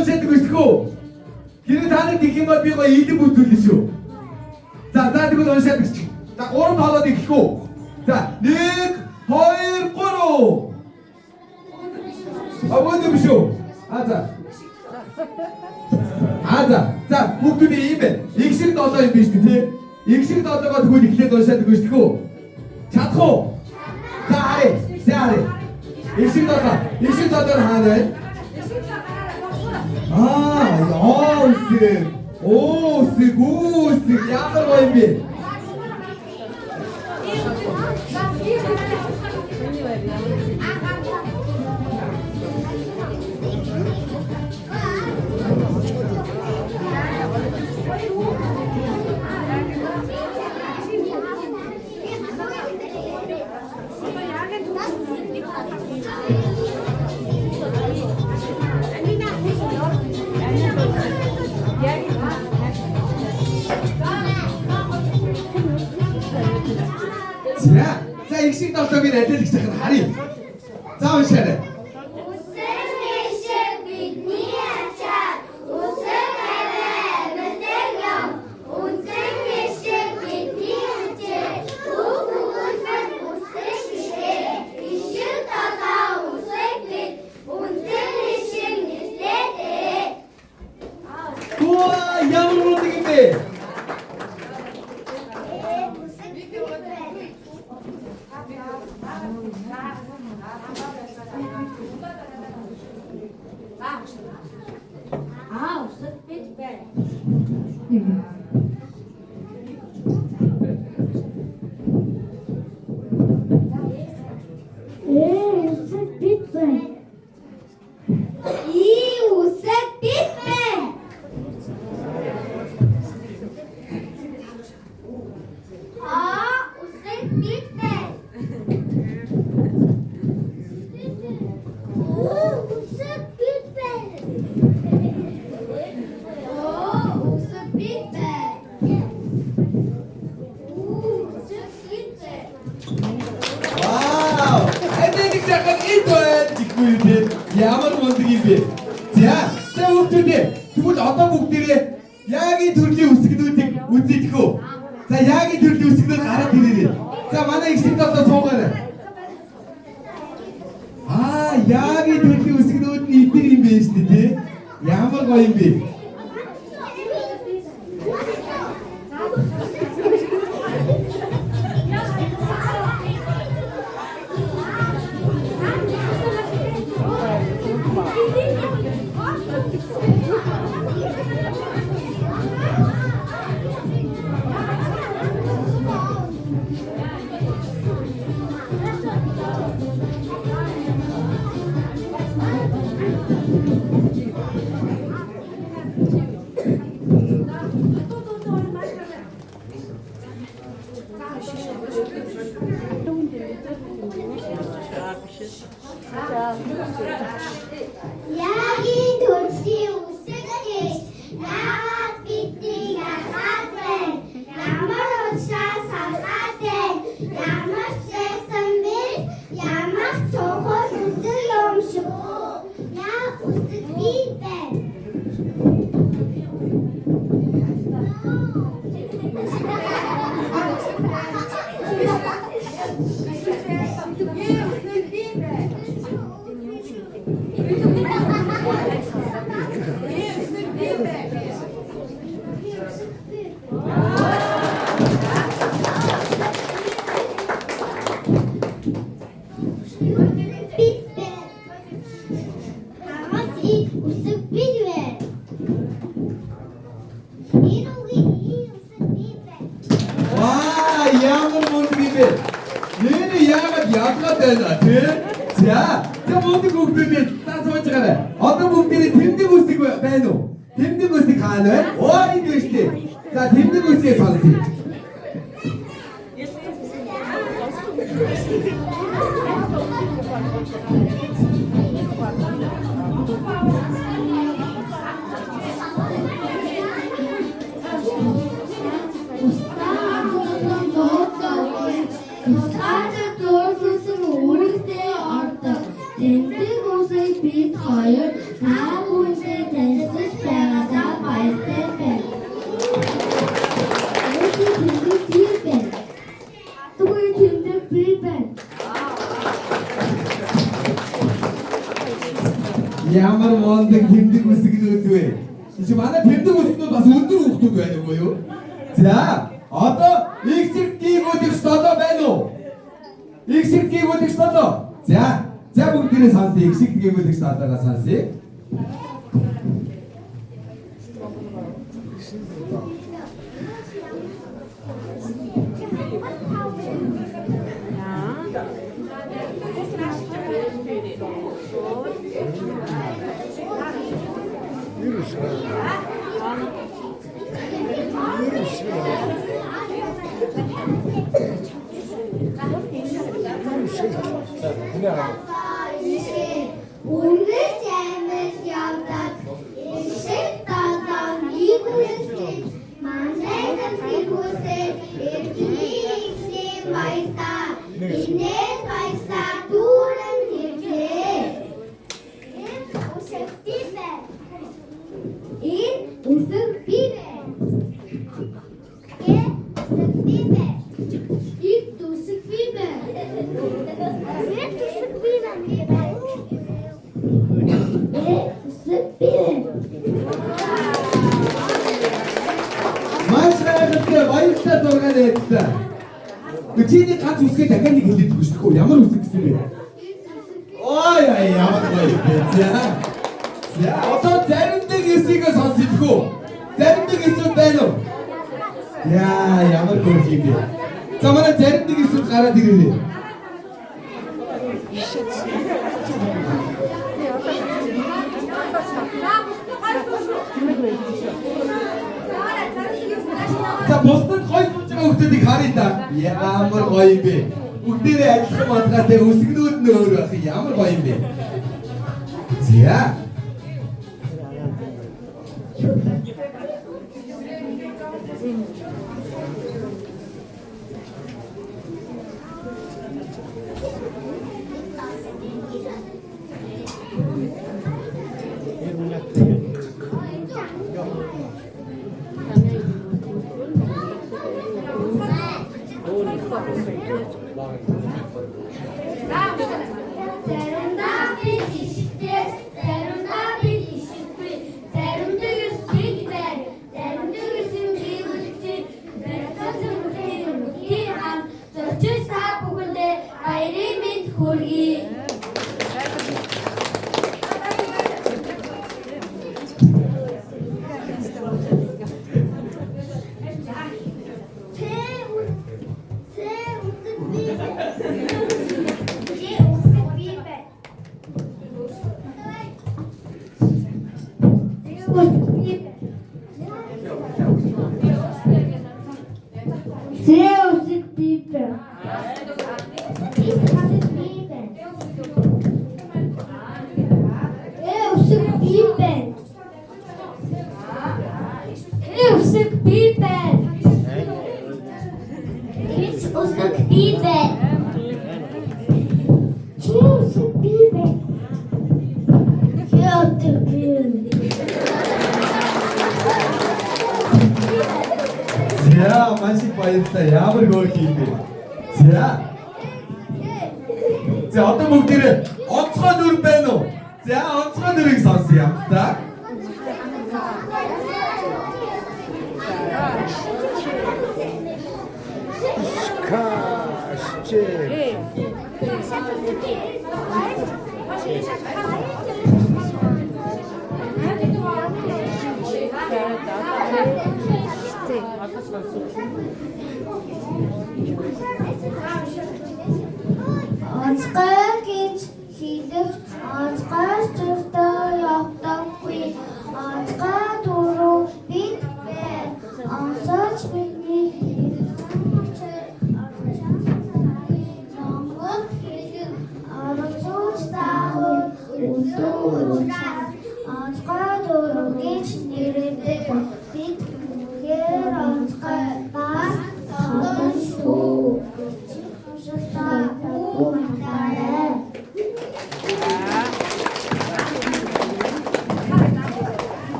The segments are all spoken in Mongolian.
уншаад өгсгөө. Хэрэг та нар гэх юм бол би гоё ийдэн бүтүүлнэ шүү. За тэгвэл уншаад өгч. За 3 тоолоод ирэхгүй. За 1 2 3. Аваад юм шүү. За бүгдүүд ийм байна. Их шиг 7 юм биш үү тий? Их шиг 7-гоо тэгвэл эхлээд уншаад өгсгөө. Чадах уу? За харъя. Их шиг 7 хаана вэ? Үсэг ямар гоё юм бэ? За их шиг 7-ыг адил гэж харъя. За уншаарай. Ямар мундаг юм бэ? Усад бит байна. Усад бит байна. Усад бит байна. Усад бит байна. Ямар мундаг юм бэ? За хүүхдүүдээ тэгвэл одоо бүгдээрээ яагийн төрлийн үсгнүүдийг үзэх үү? За яагийн төрлийн үсгнүүд гараад ирээрэй. За манай их шиг 7 суугаарай. Яагийн төрлийн үсгнүүд нь эдгээр юм бэ шүү дээ. Ямар гоё юм бэ? Яагийн төрлийн үсэг яагаад бидний яагаад вэ? Ямар учраас салгаад вэ? Ямар чэсэн бэ? Ямар чухал үсэг юм шүү? Яг үсэг бий бэ? Ямар мундаг юм бэ? Нэр яагаад ялгаад байна тий? За мундаг бүгдээ сууж байгаарай. Одоо бүгдээ тэмдэг үсэг байна уу? Тэмдэг үсэг хаана вэ? Энэ биш тий. За тэмдэг үсгээ сонсъё. Тэмдэг үсэг бид хоёр аав үнтэй мондөг тэмдэг үсгнүүд вэ? Чи манай тэмдэг үсгнүүд бас өндөр хүүхдүүд байна уу юу? За, одоо executive стадо байна уу? Executive стадо. За бүгдээрээ сонсъё. Executive стадогаа сонсъё. Үнэ чамд явдаг эсэх тадан игүсгэж манай нэгүсээ эрдний байта инээ байса дүүрэн нэвлээ усэг бибэ усэг бибэ усэг бибэ усэг бибэ Маш хайртай баяртай зураг нээдтэй. Чиний ганц үсгээ дахиад нэг хэлээд өгч шүү. Ямар үсэг гэсэн бэ? Ой ямар гоё бэ. За одоо заримдаг эсэгээ сонсох уу? Заримдаг эсүүд байна уу? Ямар гоё юм бэ. За манай заримдаг эсүүд гараад ирээрэй. За бусдад гой сууж байгаа хүмүүсийг харъя да. Ямар гоё юм бэ. Бүгдээрээ адилхан батгатай үсгнүүд нь өөр байх. Ямар гоё юм бэ. За. За маш их баярлалаа. Ямар гоё юм бэ. За одоо бүгдээрээ онцгой дүр байна уу? За онцгой дүрийг сонсъё хамтдаа. Онцгой гэж хэлэх онцгой зүртөө явдаггүй онцгой дуруу бид бай онцож бидний Монгол хэлэн оролцож таавал өсөөр онцгой дуруу гэж нэрлэдэг бид үнээр онцгой бас сонсон шүү.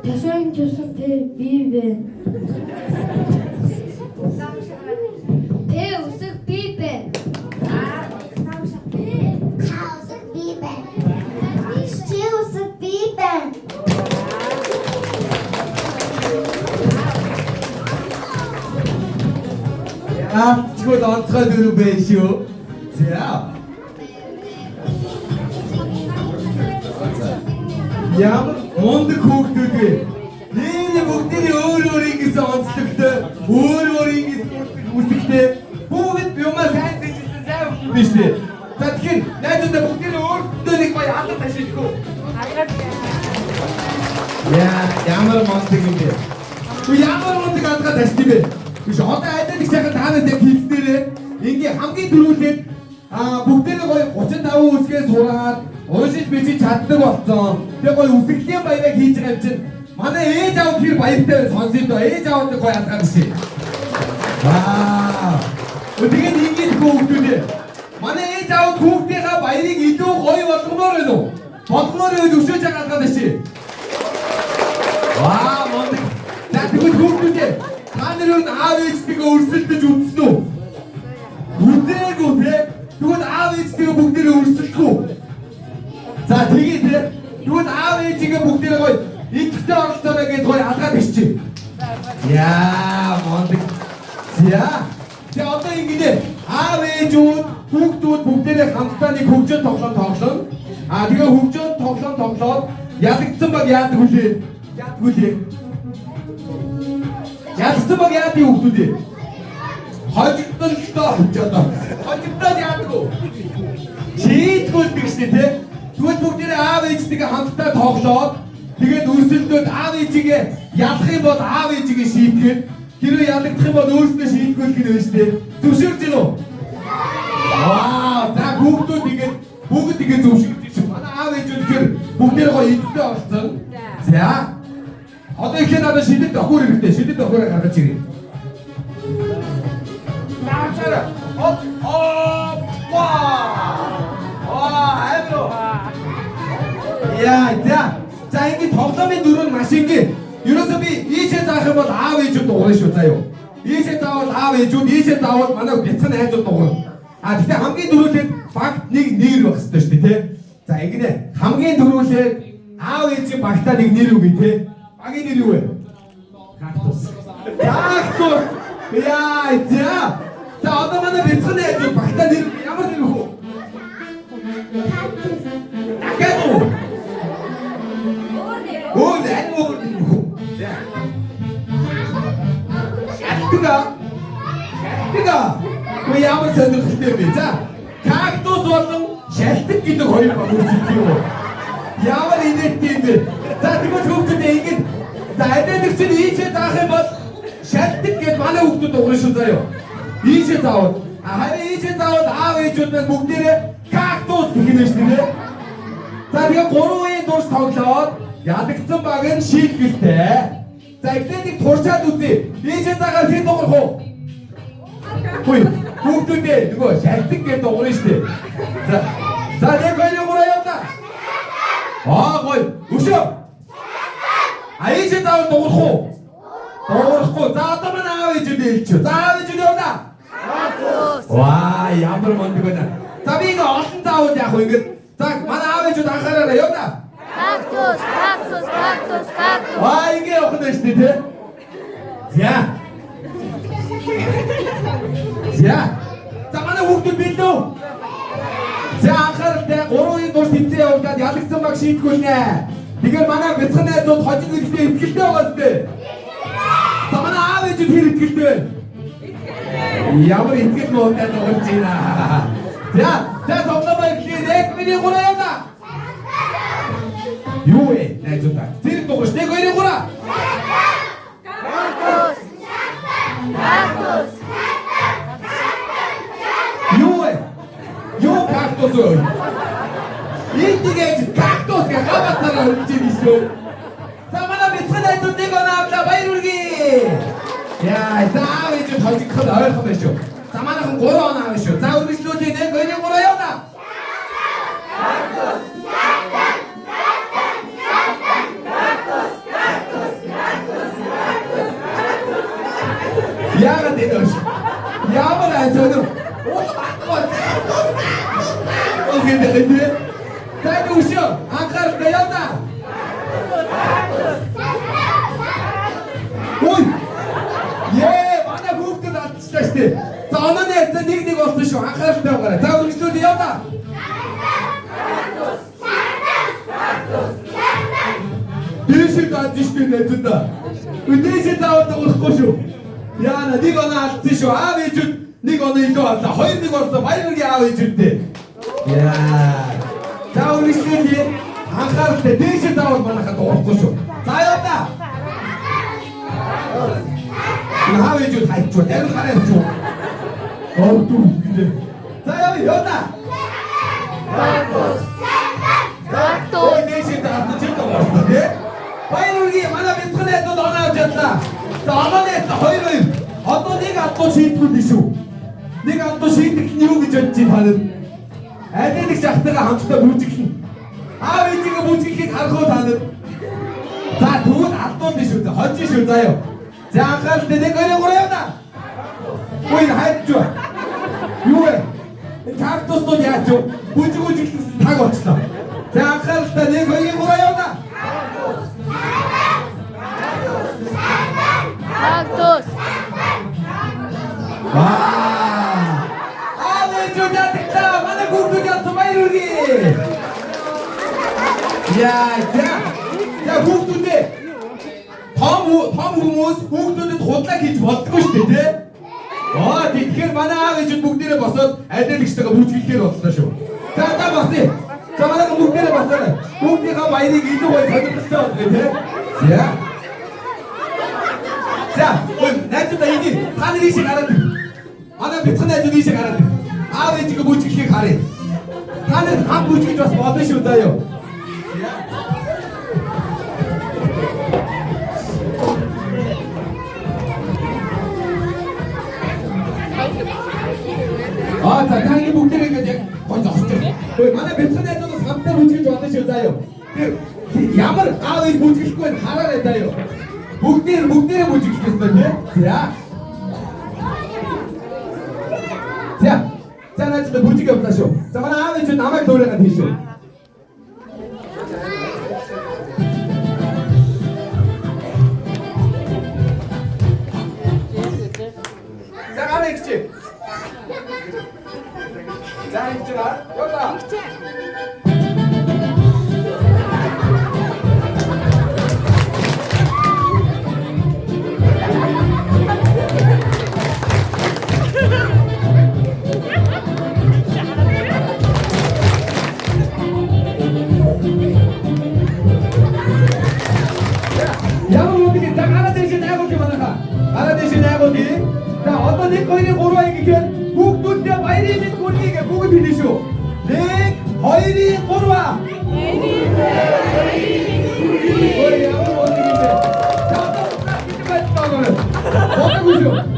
Ташаан жусан би бэн 배 웃음 비배. 가 웃음 비배. 지 웃음 비배. 야, 지금 너한테 누르 배시오. 자, ямар мундаг хүүхдүүд вэ? Нэрийн бүгдний өөр ингэсэн онцлогтой, өөр ингэсэн үсэгтэй бүгд юмаа сайн зэжсэн сайн хүүхдүүд биш үү? За тэгэхээр найзуудаа бүгдний өөртөө нэг гоё алдар ташихгүй. Яа, ямар мундаг юм бэ? Ямар мундаг алдар ташиж бэ? Биш одоо айдаа нэг цагаан таанад яг хийснээрээ ингээ хамгийн түрүүлээд бүгдээ гоё 35 үсгээ сураад уншиж бичиж чаддаг болсон. Тэгээ гоё үсгэлийн баяраа хийж байгаа юм чинь манай ээж аав тэр баяртай сонсъё доо. Ээж аавд гоё алгаа биш. Вау. Тэгээд ингээд хүүхдүүд манай ээж аав хүүхдийнхаа баярыг илүү гоё болгомоор байна уу? Болгомоор өшөөж байгаа алгаа биш. Вау, мондөг. Тэгээд хүүхдүүд та нар аав ээжтэйгээ өрсөлдөж үзсэн үү? Үзээгүй те. Тэгвэл аав ээжтэйгээ бүгдээ өрсөлдөх үү? За тэгээд тэгвэл аав ээжигээ бүгдээ гоё идэвхтэй оролцоорой гэж гоё алгаад ирчих. Яа, мондөг. За одоо ингэнэ. Аав ээжүүд хүүхдүүд бүгдээ хамтдаа нэг хөгжөөд тоглоом. Тэгээ хөгжөөд тоглоод ялагдсан баг яадаг үлээ. Ялагдсан баг яадаг хүүхдүүд ээ. Хожигдсон л доо хожоод. Хожигдоод яадаг уу? Шийдгүүлдэг шээ те. Тэгвэл бүгдээ аав ээжтэйгээ хамтдаа тоглоод тэгээд өрсөлдөөд аав ээжигээ ялах юм бол аав ээжигээ шийтгэхэд хэрвээ ялагдах юм бол өөрсдөө шийдгүүлэх нь байж тээ. Зөвшөөрч гинөө? Вау, за хүүхдүүд тэгээд бүгд тэгээд зөвшөөрч шүү. Манай аав ээжүүд тэгэхээр бүгдээ гоё идэвхтэй болсон. За. Одоо ихэнх надад шидэд охир хэрэгтэй. Шидэд охироо гаргаж ирээ. Заачаараа. Яа, за ингэ тоглоомын дөрөв маш ингэ. Ерөөсөө би ийшээ заах юм бол аав ээжүүд дуурна шүү заа юу. Ийшээ заавал аав ээжүүд, ийшээ заавал манай бяцхан найзууд дуурна. Гэхдээ хамгийн дөрүүлээд багт нэг нэр байх хэрэгтэй шүү дээ, тэ. За ингэнэ. Хамгийн дөрүүлээд аав ээжийн багтаа нэг нэр үгүй, тэ. Багийн нэр юу вэ? Кактус. Яа, за одоо манай бяцхан найзууд багтаа нэр ямар нэр вэ? Кактус. Шалтга. Уу ямар сонирхолтой юм бэ? За, кактус болон шалтг гэдэг хоёр баг үүсэх юм уу? Ямар инээдтэй юм бэ? За, тэгвэл хүүхдүүд ингэж за адилхан чинь ийшээ заах юм бол шалтг гэдэг манай хүүхдүүд уурна шүү заяа. Ийшээ заавал. Харин ийшээ заавал аав ээжүүд маань бүгдээрээ кактус гэх юм шүү дээ. За, тэгээ 3 үеийн дурс тоглоод ялагдсан баг нь шийдвэртэй. За ихтэй нэг туршаад үзье. Ийшээ загаад хэн дуурах уу? Хөөе, хүүхдүүдээ нөгөө шалтг гэдэг дуурна шүү дээ. За нэг хоёрын гураа явна. Гоё. Өшөө. Ийшээ заавал дуурах уу? Дуурахгүй. За одоо манай аав ээжүүд хэлчихв. За аав ээжүүд явна. Ваа, ямар мундаг байна. За би ингээ олон заавал яах вэ ингээд. За манай аав ээжүүд анхаараарай явна. Кактус. Ингээ явах нь шүү дээ. За манай хүүхдүүд билүү? За анхааралтай 3-ын дурс тэмцээн явуулаад ялагдсан баг шийдгүүлнэ. Тэгэхээр манай бяцхан найзууд хожиг ирэхдээ итгэлтэй байгаа зү. За манай аав ээжүүд хэр итгэлтэй вэ? Ямар итгэл муутай болж байна. За тоглоом эхлэе. Нэг миний гураа явна. Юу вэ? Найзуудаа. Тэр дугаш нэг хоёрын гураа. Кактус. Юу кактус вэ? Эндигээ кактус гэж гаватараа хэлж ирсэн. За манай бяцхан найзууд нэг оноо баяр хүргэе. Яа, заавал ч хожигдоход ойлгох байх шүү. За манайхан 3 оноо авна шүү. За үргэлжлүүлээ нэг хоёрын гураа явна. Кактус. Яагаад энэ вэ? Ямар айсан уу? Окей, дай үгүй. Анхаарал явна. Ой! Манай хүүхдэд алдчихлаа шүү дээ. За онооны ярьцаа нэг болсон шүү. Анхааралтай байгаарай. За үргэлжлүүлээ явна. Дээшээ тааж шүү дээ нэтэндээ. Дээшээ таавал урахгүй шүү. Яана нэг оноо алдсан шүү. Аав ээжүүд нэг оноо илүү аллаа. 2-1 болсон. Баяргийн аав ээжүүдтэй. Яа. За үргэлжлүүлээ. Анхааралтай дээшээ таавал манайхад урахгүй шүү. За явна. Аав ээжүүд хайчуу. Ярил хараач юу. Оотуу гэлээ. За явна. Ой дээшээ таавал ч юм уу. Баяргийн манай бяцхан найзууд оноо авч ядлаа. За онооны 2-2. Одоо нэг алдуу шийдвэр дээ шүү. Нэг алдуу шийдэх нь юу гэж бодож байна? Аль нэг жахтайгаа хамтдаа бүжиглэн. Аав ээжигээ бүжиглэхийг харах уу та нар? За тэгвэл алдуу дээ шүү. Хожиж шүү заяа. За анхааралтай 1-2-3 явна. Ой хайчуу. Юу вэ? Картостод яач юу? Бүжиглэн таг болчлоо. За анхааралтай 1-2-3 явна. Кактус. Aalejudadikta mana gugujat bayurgi. Ya хүүхдүүдээ том хүмүүс хүүхдүүдэд худлаа хийж болдгоо шүү дээ тий. Тэгэхээр манай аав ээжүүд бүгдээрээ босоод айдаалагчтайгаа бүжиглэхээр боллоо шүү. За басъя. За манай бүгдээрээ босоо. Бүгдийнхээ баярыг илүү гоё сонирхолтой болгоё тий. За, найзуудаа иди. Та нар ийшээ гараад. Манай бяцхан найзууд ийшээ гараад. Аав ээжигээ бүжиглэхийг харъя. Та нар хам бүжиглэж бас болно шүү заяа. За таны бүгдээ ингэж яг гой зогсож байна. Манай бяцхан найзууд хамтдаа бүжиглэж болно шүү заяа. Ямар аав ээж бүжиглэхгүй байх хараарай заяа. Бүгдээ бүжиглэх ёстой тий. За найзууд бүжиг явуулаа шүү. За манай аав ээж намайг дөөрөөгөө тийш шүү. За гараа ихч. За ихчээ. Яваа. За одоо 1-2-3 гэхээр бүгдүүдээ баярын мэд хүргэе гэж бүгд хэлнэ шүү. 1-2-3. Ой яа оо тийм ээ. За одоо бид байна. Бодоггүй.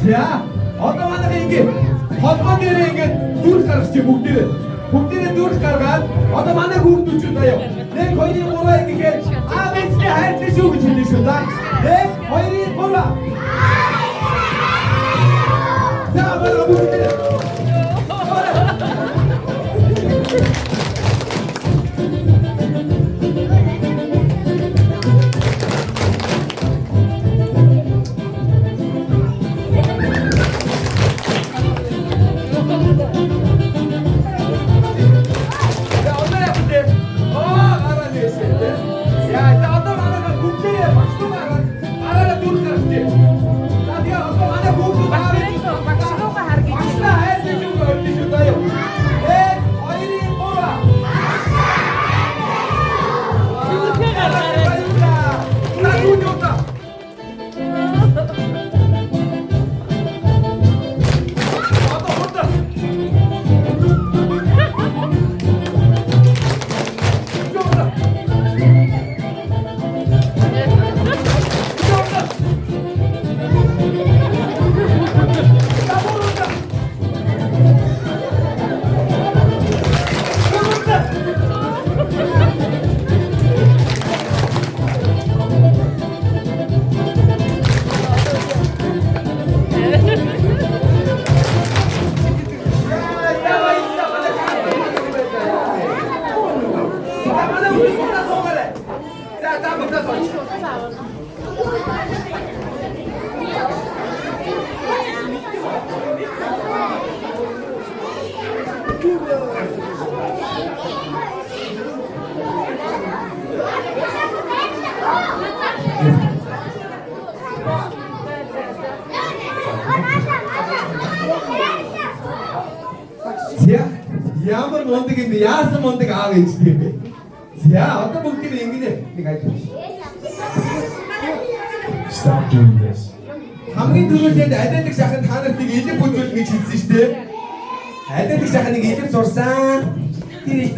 За одоо манай ингэ холбоо дээрээ ингэ дүрх гаргачих бүгдээрээ дүрх гаргаад одоо манай хүүхдүүд заяа 1-2-3 гэхээр аав ээжтэй хайртай шүү гэж хэлнэ шүү за 1-2-3 за манай бүгдээрээ За ямар мундаг юм бэ? Яасан мундаг аав ээжтэй юм бэ? За одоо бүгд ингэ нэг ажил. Stop doing this. Хамгийн түрүүлээд адиадаг шаханд та нарт нэг элэг үзүүл гэж хэлсэн шүү дээ. Адиадаг шаханд нэг элэг зурсан. Тэр элэг